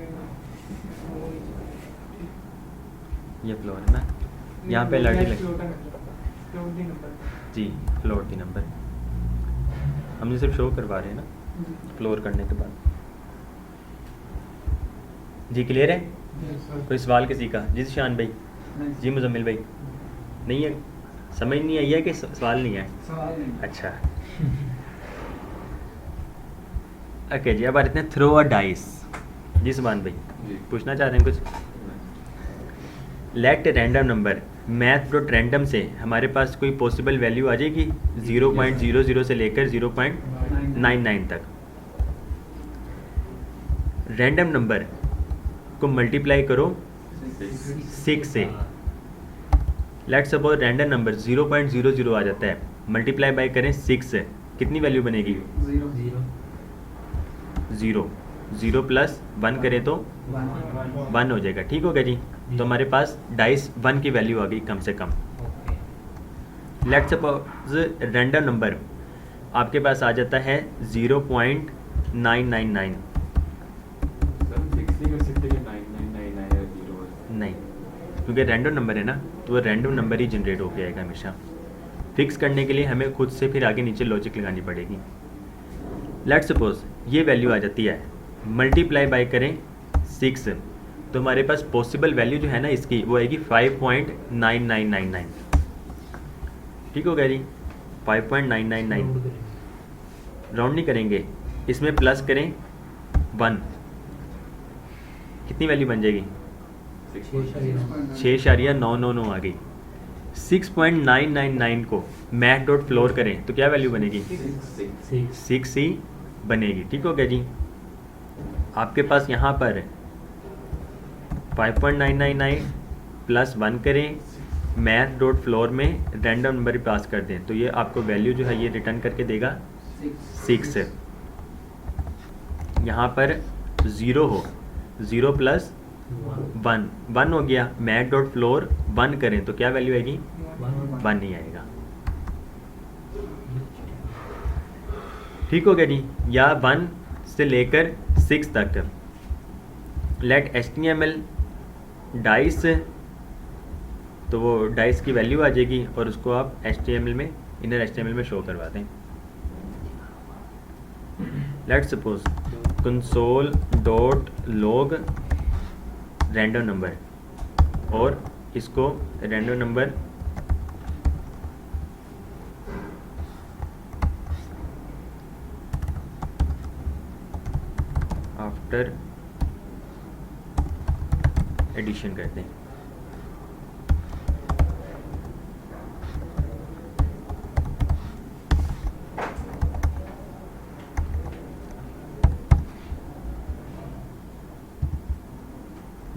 A: ये फ्लोर है ना, यहाँ पे लड़ी लगी
E: फ्लोर का नंबर
A: जी, फ्लोर की नंबर हमने सिर्फ शो करवा रहे हैं ना फ्लोर करने के बाद। जी क्लियर है? कोई सवाल किसी का? जी शान भाई, जी मुजम्मिल भाई, नहीं है, समझ नहीं आई है कि सवाल नहीं है? अच्छा ओके जी, अब आते हैं थ्रो अ डाइस। जी सुभान भाई,
F: जी।
A: पूछना चाह रहे हैं कुछ? Let random number, math dot random से हमारे पास कोई पॉसिबल वैल्यू आ जाएगी 0.00 से लेकर 0.99 तक। रैंडम नंबर को मल्टीप्लाई करो 6 से। लेट्स सपोज रैंडम नंबर 0.00 आ जाता है, मल्टीप्लाई बाय करें 6 से, कितनी वैल्यू बनेगी?
B: जीरो
A: 0। 0 प्लस 1 करें तो 1 हो जाएगा। ठीक हो गया जी। तो हमारे पास डाइस 1 की वैल्यू आ गई कम से कम।
B: Okay.
A: Let's suppose random number आपके पास आ जाता है 0.999।
F: सर 60 में 60 के 9999 है 0 है।
A: नहीं, क्योंकि रैंडम नंबर है ना, तो वो रैंडम नंबर ही जनरेट होके आएगा हमेशा। फिक्स करने के लिए हमें खुद से फिर आगे नीचे लॉजिक लगानी पड़ेगी। लेट्स सपोज ये वैल्यू आ जाती है, मल्टीप्लाई बाय करें 6, तो हमारे पास पॉसिबल वैल्यू जो है ना इसकी वो आएगी 5.9999। ठीक हो गया जी, 5.999। राउंड नहीं करेंगे, इसमें प्लस करें 1, कितनी वैल्यू बन जाएगी? 6.999 आ गई। 6.999 को मैथ डॉट फ्लोर करें तो क्या वैल्यू बनेगी? 6 ही बनेगी। ठीक हो गया जी। आपके पास यहाँ पर 5.999 प्लस 1 करें, मैथ डॉट फ्लोर में रैंडम नंबर पास कर दें, तो ये आपको वैल्यू जो है ये रिटर्न करके देगा 6। यहाँ पर 0 हो, 0 प्लस 1 हो गया, मैथ डॉट फ्लोर 1 करें तो क्या वैल्यू आएगी? 1 ही आएगा। ठीक हो गया जी। या 1 से लेकर 6 तक लेट HTML डाइस, तो वो डाइस की वैल्यू आ जाएगी और उसको आप HTML में, इनर HTML में शो करवा दें। Let suppose console dot log random number, और इसको रैंडम नंबर आफ्टर एडिशन करते हैं।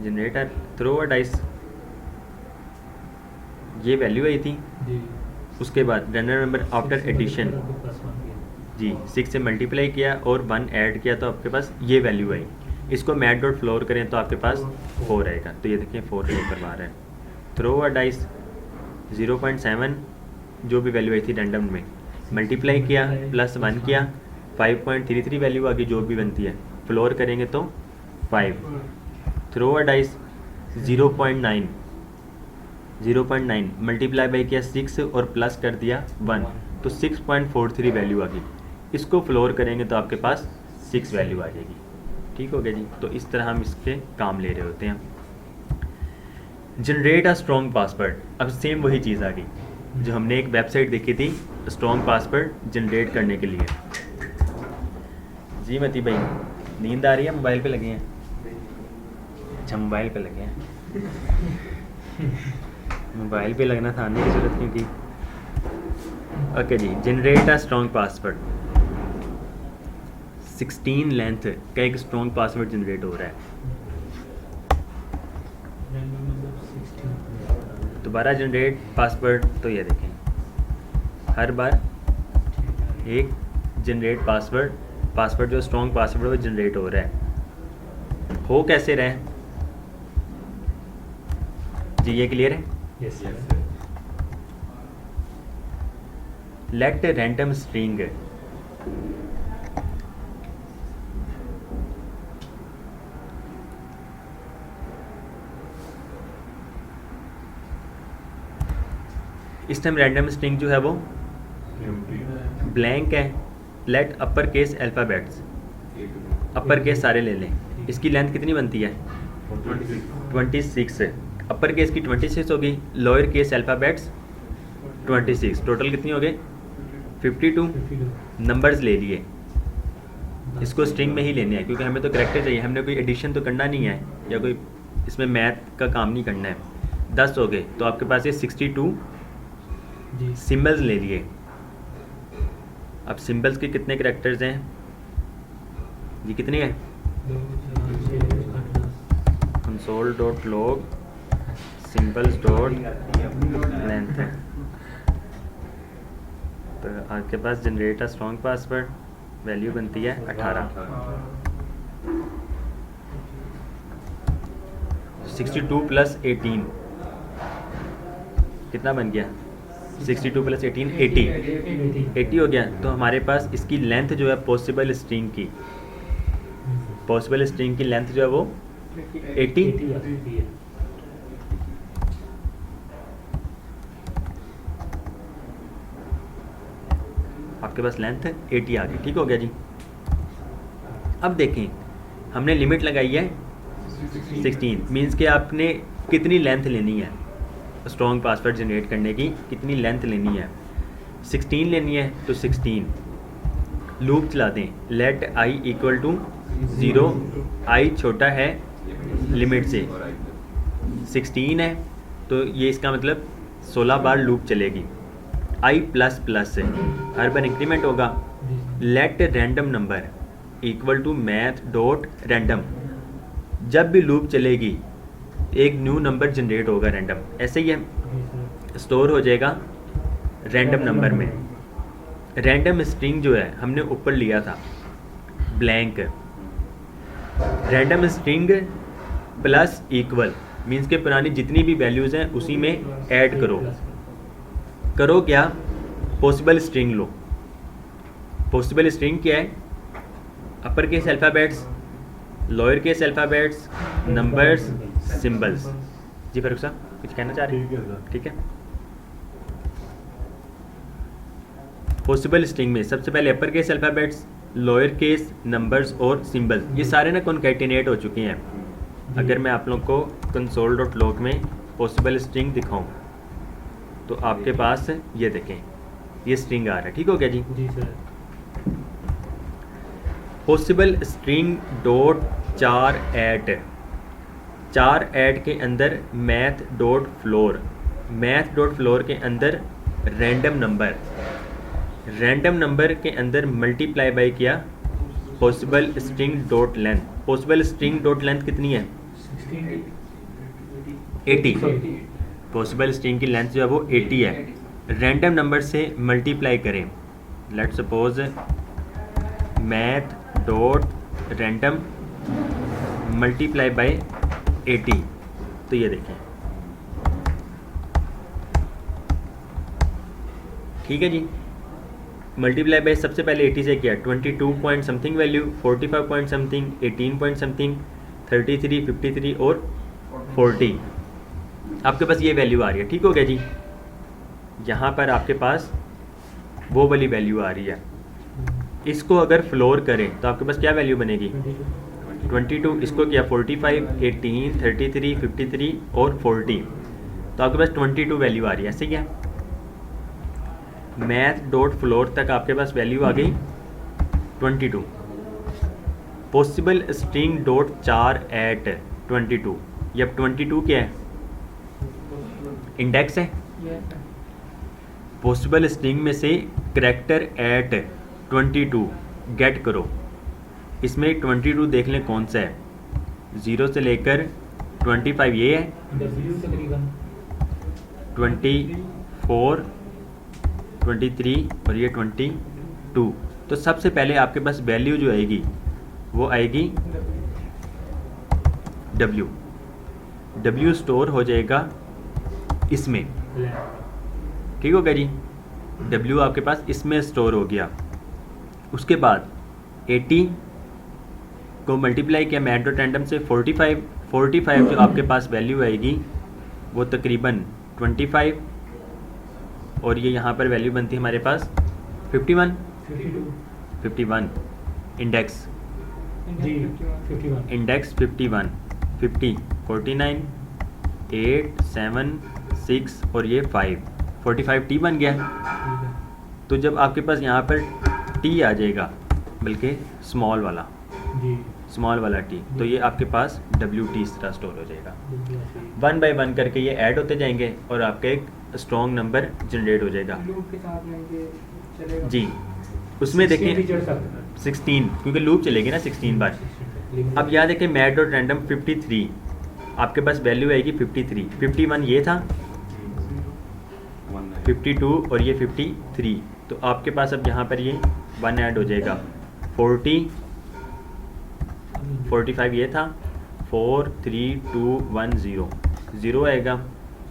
A: जनरेटर थ्रो अ डाइस, ये वैल्यू आई थी।
B: जी।
A: उसके बाद रैंडम नंबर आफ्टर एडिशन, जी 6 से मल्टीप्लाई किया और 1 ऐड किया तो आपके पास ये वैल्यू आई। इसको मैथ डॉट फ्लोर करें तो आपके पास 4 आएगा। तो ये देखिए 4 शो करवा रहा है। थ्रो अ डाइस 0.7 जो भी वैल्यू आई थी रैंडम में, मल्टीप्लाई किया प्लस 1 किया, 5.33 वैल्यू आगे जो भी बनती है, फ्लोर करेंगे तो 5। Throw a dice 0.9 multiply by किया 6 और प्लस कर दिया 1, तो 6.43 वैल्यू आ गई। इसको फ्लोर करेंगे तो आपके पास 6 वैल्यू आ जाएगी। ठीक हो गया जी। तो इस तरह हम इसके काम ले रहे होते हैं। जनरेट अ स्ट्रॉन्ग पासवर्ड, अब सेम वही चीज़ आ गई जो हमने एक वेबसाइट देखी थी स्ट्रॉन्ग पासवर्ड जनरेट करने के लिए। जी मती भाई, नींद आ रही है? मोबाइल पे लगे हैं? अच्छा मोबाइल पे लगे हैं। मोबाइल पे लगना था, आने की जरूरत नहीं थी। ओके जी, generate a strong password. 16 length का एक स्ट्रॉन्ग पासवर्ड जनरेट हो रहा है। दोबारा जनरेट पासवर्ड, तो ये देखें हर बार एक जनरेट पासवर्ड जो स्ट्रॉन्ग पासवर्ड वो जनरेट हो रहा है। हो कैसे रहा है जी, ये क्लियर है?
B: Yes
F: Yes,
B: sir.
F: sir.
A: Let random string, इस टाइम रैंडम स्ट्रिंग जो है वो ब्लैंक है। Let upper case alphabets, upper case सारे ले लें। इसकी लेंथ कितनी बनती है? 26। अपर केस की 26 होगी, लोअर केस अल्फ़ाबेट्स 26, टोटल कितनी हो गई? 52 नंबर्स ले लिए। इसको स्ट्रिंग में ही लेने हैं क्योंकि हमें तो करेक्टर चाहिए, हमने कोई एडिशन तो करना नहीं है या कोई इसमें मैथ का काम नहीं करना है। 10 हो गए तो आपके पास ये 62
B: जी
A: सिंबल्स ले लिए। अब सिंबल्स के कितने करेक्टर्स हैं जी, कितने हैं?
B: 2 4 6 8 10
A: console dot log symbols dot length है। तो आपके पास generate a strong password value बनती है 18। 62 प्लस 18 कितना बन गया? 62 प्लस 18 80 80 हो गया। तो हमारे पास इसकी लेंथ जो है पॉसिबल स्ट्रिंग की, पॉसिबल स्ट्रिंग की लेंथ जो है वो 80
B: 80 आ सकती है।
A: आपके पास लेंथ 80 आ गई। ठीक हो गया जी। अब देखें हमने लिमिट लगाई है 16, मीन्स कि आपने कितनी लेंथ लेनी है स्ट्रॉन्ग पासवर्ड जनरेट करने की, कितनी लेंथ लेनी है। 16 लेनी है तो 16 लूप चला दें, let i equal to 0, i छोटा है लिमिट से, 16 है तो ये इसका मतलब 16 बार लूप चलेगी। i प्लस प्लस से हर बार इंक्रीमेंट होगा। Let random number equal to math dot random, जब भी लूप चलेगी एक न्यू नंबर जनरेट होगा रैंडम, ऐसे ही है स्टोर हो जाएगा रैंडम नंबर में। रैंडम स्ट्रिंग जो है हमने ऊपर लिया था blank, random string plus equal means के पुरानी जितनी भी वैल्यूज़ हैं उसी में ऐड करो। करो क्या? पॉसिबल स्ट्रिंग लो। पॉसिबल स्ट्रिंग क्या है? Upper case alphabets, lower case alphabets, numbers, symbols. जी फारूक साहब कुछ कहना चाह रहे
C: ठीक है
A: हैं?
C: सर।
A: ठीक है। पॉसिबल स्ट्रिंग में सबसे पहले अपर case alphabets, lower case, numbers और सिंबल्स, ये सारे ना कॉन्कैटिनेट हो चुके हैं। अगर मैं आप लोग को कंसोल डॉट लॉग में पॉसिबल स्ट्रिंग दिखाऊं तो आपके पास ये देखें ये स्ट्रिंग आ रहा है। ठीक हो गया जी।
B: जी sir.
A: Possible string dot 4 at के अंदर math dot floor, math dot floor के अंदर रैंडम नंबर, रैंडम नंबर के अंदर मल्टीप्लाई बाय किया possible string dot length. Possible string dot length कितनी है? 80। पॉसिबल स्ट्रिंग की लेंथ जो है वो 80 है। रैंडम नंबर से मल्टीप्लाई करें, let suppose math dot random multiply bye 80, तो ये देखें ठीक है जी। मल्टीप्लाई बाय सबसे पहले 80 से किया 22 point something value, 45 point something, 18 point something, 33, 53 और 40, आपके पास ये वैल्यू आ रही है। ठीक हो गया जी। यहाँ पर आपके पास वो वाली वैल्यू आ रही है। इसको अगर फ्लोर करें तो आपके पास क्या वैल्यू बनेगी? 22। इसको किया 45, 18, 33, 53 और 40, तो आपके पास 22 वैल्यू आ रही है। ऐसे क्या मैथ डॉट फ्लोर तक आपके पास वैल्यू आ गई 22। पॉसिबल स्ट्रिंग डॉट 4 ऐट 22, ये अब 22 क्या है? इंडेक्स है। पॉसिबल स्ट्रिंग में से करैक्टर ऐट 22 गेट करो। इसमें 22 देख लें कौन सा है, 0 से लेकर 25 ये है,
B: W तकरीबन
A: 24, 23 और ये 22। तो सबसे पहले आपके पास वैल्यू जो आएगी वो आएगी W। W स्टोर हो जाएगा इसमें। ठीक हो गया जी। W आपके पास इसमें स्टोर हो गया। उसके बाद 80 को मल्टीप्लाई किया मैथ डॉट रैंडम से 45 जो आपके पास वैल्यू आएगी वो तकरीबन 25, और ये यहाँ पर वैल्यू बनती है हमारे पास 51 इंडेक्स,
B: जी 51
A: इंडेक्स 51, 50, 49, 8, 7, 6 और ये 5, 45 T बन गया।
B: ठीक है।
A: तो जब आपके पास यहाँ पर T आ जाएगा बल्कि स्मॉल वाला
B: जी
A: टी। तो ये आपके पास WT इस तरह स्टोर हो जाएगा।
B: बिल्कुल ऐसे ही।
A: 1 बाय 1 करके ये ऐड होते जाएंगे और आपका एक स्ट्रॉन्ग नंबर जनरेट हो जाएगा।
E: लूप के साथ में ये चलेगा।
A: जी, उसमें
B: 16 भी
A: देखें
B: चढ़ सकता है।
A: 16 क्योंकि लूप चलेगी ना 16 बार। अब यहाँ देखें मैट डॉट रैंडम 53, आपके पास वैल्यू आएगी 53। 51 ये था, 52 और ये 53। तो आपके पास अब यहाँ पर ये 1 ऐड हो जाएगा। 40 45 ये था, 4 3 2 1 0 0 आएगा।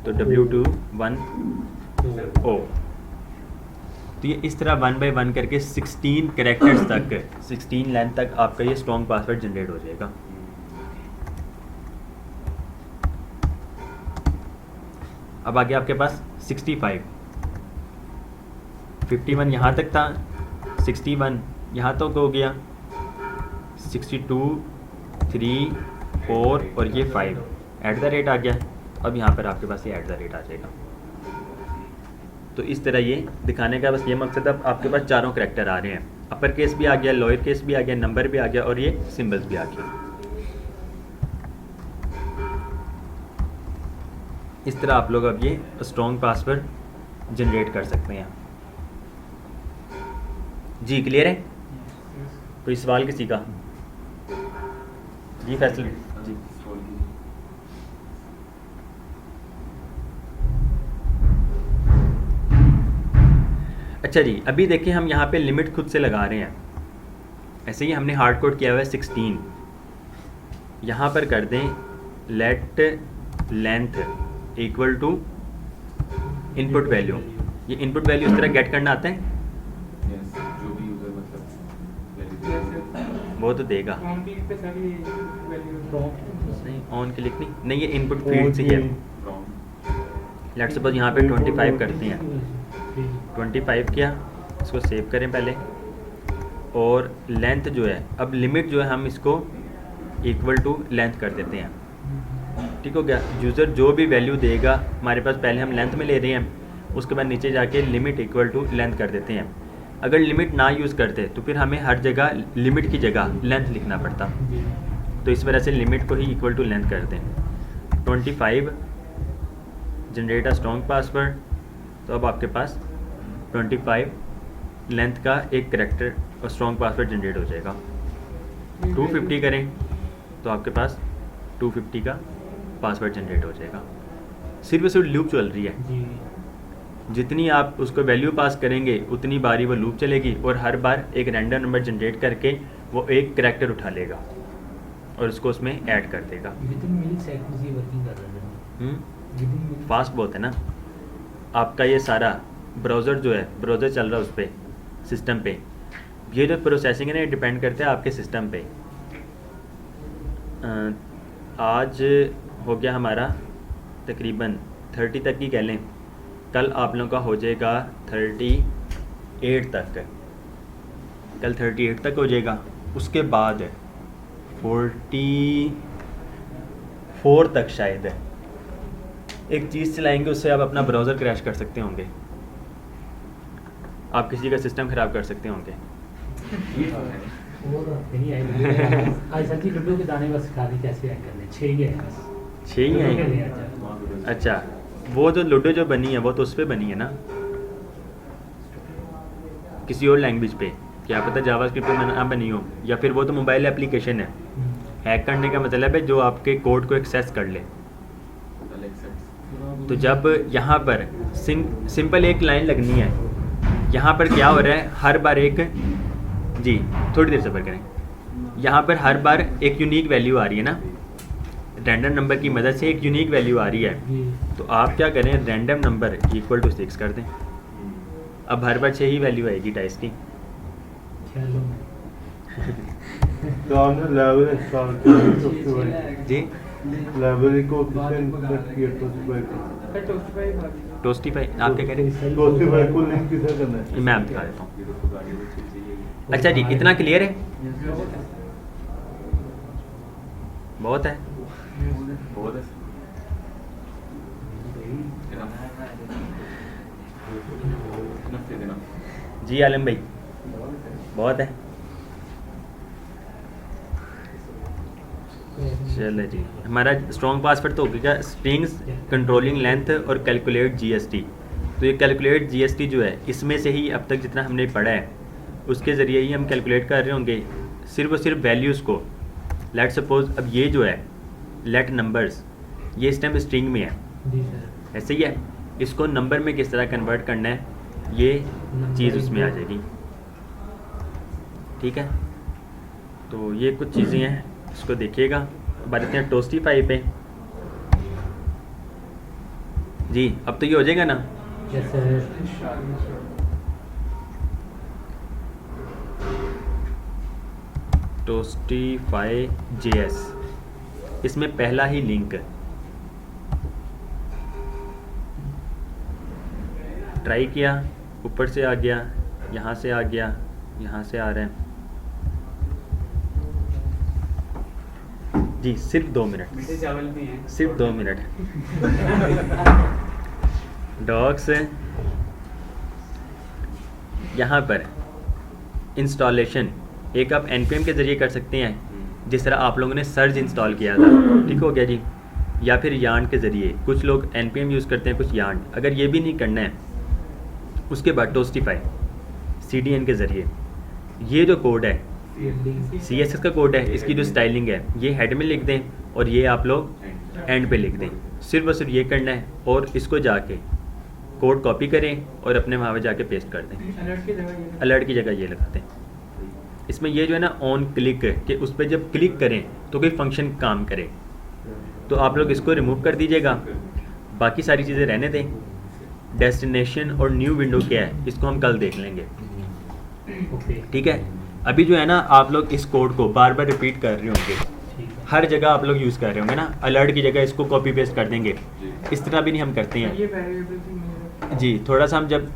A: तो W2 1 O। तो ये इस तरह 1 बाय 1 करके 16 कैरेक्टर्स तक 16 लेंथ तक आपका ये स्ट्रॉन्ग पासवर्ड जनरेट हो जाएगा। अब आगे आपके पास 65 51 यहाँ तक था, 61 यहाँ तक हो गया, 62 3 4 और ये 5 @ आ गया। अब यहाँ पर आपके पास ये @ आ जाएगा। तो इस तरह ये दिखाने का बस ये मकसद, अब आपके पास चारों करैक्टर आ रहे हैं, अपर केस भी आ गया, लोअर केस भी आ गया, नंबर भी आ गया और ये सिंबल्स भी आ गया। इस तरह आप लोग अब ये स्ट्रॉन्ग पासवर्ड जनरेट कर सकते हैं। जी क्लियर है? कोई सवाल किसी का? जी फैसल जी। अच्छा जी, अभी देखिए हम यहाँ पे लिमिट खुद से लगा रहे हैं। ऐसे ही हमने हार्ड कोड किया हुआ है 16। यहाँ पर कर दें let length equal to input value. ये इनपुट वैल्यू इस तरह गेट करना आता है,
F: जो भी यूजर मतलब
A: वो तो देगा।
E: ऑन पीक पे सभी वैल्यू
A: नहीं ऑन क्लिक नहीं, ये इनपुट फील्ड से ही है। लेट्स सपोज यहाँ पे 25 करते हैं, 25 किया, इसको सेव करें पहले। और लेंथ जो है, अब लिमिट जो है हम इसको इक्वल टू लेंथ कर देते हैं। ठीक हो गया। यूज़र जो भी वैल्यू देगा, हमारे पास पहले हम लेंथ में ले रहे हैं, उसके बाद नीचे जाके लिमिट इक्वल टू लेंथ कर देते हैं। अगर लिमिट ना यूज़ करते तो फिर हमें हर जगह लिमिट की जगह लेंथ लिखना पड़ता। तो इस वजह से लिमिट को ही इक्वल टू लेंथ कर दें। 25 जनरेट अ स्ट्रॉन्ग पासवर्ड। तो अब आपके पास 25 लेंथ का एक करैक्टर और स्ट्रॉन्ग पासवर्ड जनरेट हो जाएगा। 250 करें तो आपके पास 250 का पासवर्ड जनरेट हो जाएगा। सिर्फ लूप चल रही है,
B: जी
A: जितनी आप उसको वैल्यू पास करेंगे उतनी बारी वो लूप चलेगी और हर बार एक रैंडम नंबर जनरेट करके वो एक करैक्टर उठा लेगा और उसको उसमें ऐड कर देगा।
B: विदिन मिलीसेकंड्स ये वर्किंग कर रहा है।
A: फास्ट बहुत है ना आपका। ये सारा ब्राउज़र जो है, ब्राउज़र चल रहा है उस पर, सिस्टम पे। ये जो प्रोसेसिंग है ना, ये डिपेंड करता है आपके सिस्टम पे। आज हो गया हमारा तकरीबन 30 तक ही कह लें, कल आप लोगों का हो जाएगा 38 तक। कल 38 तक हो जाएगा, उसके बाद 44 तक शायद एक चीज़ चलाएंगे, उससे आप अपना ब्राउज़र क्रैश कर सकते होंगे, आप किसी का सिस्टम ख़राब कर सकते होंगे।
B: वो तो नहीं आएगा। आज सर जी लड्डू के दाने बस सिखा दी कैसे ऐड करने। 6 ही है बस।
A: 6 ही
B: लड्डू के
A: है?
B: लिए अच्छा।
A: अच्छा, वो जो लूडो जो बनी है वो तो उस पर बनी है ना, किसी और लैंग्वेज पे, क्या पता जावास्क्रिप्ट पे ना बनी हो, या फिर वो तो मोबाइल एप्लीकेशन है। हैक करने का मतलब है जो आपके कोड को एक्सेस कर ले। तो जब यहाँ पर सिंपल एक लाइन लगनी है, यहाँ पर क्या हो रहा है, हर बार एक, जी थोड़ी देर सब्र करें, यहाँ पर हर बार एक यूनिक वैल्यू आ रही है ना, रैंडम नंबर की मदद से एक यूनिक वैल्यू आ रही है। तो आप क्या करें, रैंडम नंबर इक्वल टू 6 कर दें। अब हर बार 6 ही वैल्यू आएगी टाइस की।
C: तो आपने लाइब्रेरी इंस्टॉल की
A: जी
C: लाइब्रेरी को किसने इंस्टॉल किया?
A: टोस्टीफाई आप क्या कह रहे हैं?
C: टोस्टीफाई को लिंक किसे करना है?
A: मैं दिखा देता हूँ। अच्छा जी, इतना क्लियर है? बहुत है।
F: बहुत है।
A: जी आलम भाई, बहुत है। चलो जी, हमारा स्ट्रॉन्ग पासवर्ड तो हो गया स्ट्रिंग्स कंट्रोलिंग लेंथ और कैलकुलेट जीएसटी। तो ये कैलकुलेट जीएसटी जो है इसमें से ही अब तक जितना हमने पढ़ा है उसके ज़रिए ही हम कैलकुलेट कर रहे होंगे सिर्फ और सिर्फ वैल्यूज़ को। लेट सपोज अब ये जो है लेट नंबर्स, ये इस टाइम स्ट्रिंग में है,
B: जी सर।
A: ऐसे ही है, इसको नंबर में किस तरह कन्वर्ट करना है ये चीज़ उसमें आ जाएगी। ठीक है, तो ये कुछ चीज़ें हैं, इसको देखिएगा। बात करते हैं टोस्टीफाई पे। जी अब तो ये हो जाएगा ना।
B: Yes sir.
A: टोस्टीफाई JS, इसमें पहला ही लिंक ट्राई किया, ऊपर से आ गया, यहाँ से आ गया, यहाँ से आ रहा है जी। सिर्फ 2 मिनट,
F: मीठे चावल भी हैं।
A: सिर्फ 2 मिनट। डॉक्स यहाँ पर इंस्टॉलेशन एक आप npm के ज़रिए कर सकते हैं, जिस तरह आप लोगों ने सर्ज इंस्टॉल किया था, ठीक हो गया जी। या फिर यार्न के ज़रिए, कुछ लोग npm यूज़ करते हैं, कुछ यार्न। अगर ये भी नहीं करना है, उसके बाद टोस्टीफाई CDN के ज़रिए ये जो कोड है CSS का कोड है, इसकी जो स्टाइलिंग है ये हेड में लिख दें और ये आप लोग एंड पे लिख दें। सिर्फ और सिर्फ ये करना है और इसको जाके कोड कॉपी करें और अपने वहाँ पे जाके पेस्ट कर दें।
E: अलर्ट की जगह ये
A: अलर्ट की जगह ये लगा दें। इसमें ये जो है ना ऑन क्लिक कि उस पर जब क्लिक करें तो कोई फंक्शन काम करे, तो आप लोग इसको रिमूव कर दीजिएगा, बाकी सारी चीज़ें रहने दें। डेस्टिनेशन और न्यू विंडो क्या है इसको हम कल देख लेंगे,
B: ओके
A: ठीक है। अभी जो है ना आप लोग इस कोड को बार बार रिपीट कर रहे होंगे,
B: ठीक है।
A: हर जगह आप लोग यूज़ कर रहे होंगे ना। अलर्ट की जगह इसको कॉपी पेस्ट कर देंगे, इस तरह भी नहीं हम करते
E: ये
A: हैं
E: वेरिएबल भी मिलेगा।
A: जी। थोड़ा सा हम जब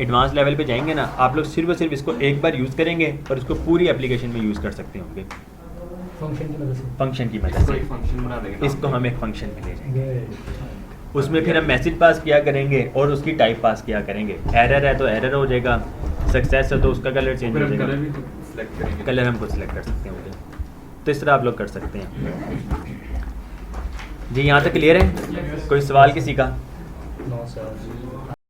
A: एडवांस लेवल पे जाएंगे ना, आप लोग सिर्फ और सिर्फ इसको एक बार यूज़ करेंगे और इसको पूरी एप्लीकेशन में यूज़ कर सकते होंगे
B: फंक्शन की मदद से।
A: फंक्शन की मदद
F: इसको
A: से।
F: एक फंक्शन बना देंगे।
A: इसको हम एक फंक्शन में ले जाएंगे,
B: Good.
A: उसमें फिर हम मैसेज पास किया करेंगे और उसकी टाइप पास किया करेंगे। एरर है तो एरर हो जाएगा, सक्सेस है तो उसका कलर चेंज
F: फिर
A: हो
F: हम कलर
A: जाएगा।
F: भी तो सिलेक्ट करेंगे।
A: कलर हम खुद सेलेक्ट कर सकते हैं। तो इस तरह आप लोग कर सकते हैं जी। यहाँ तक क्लियर है? कोई सवाल किसी का?
B: No, sir.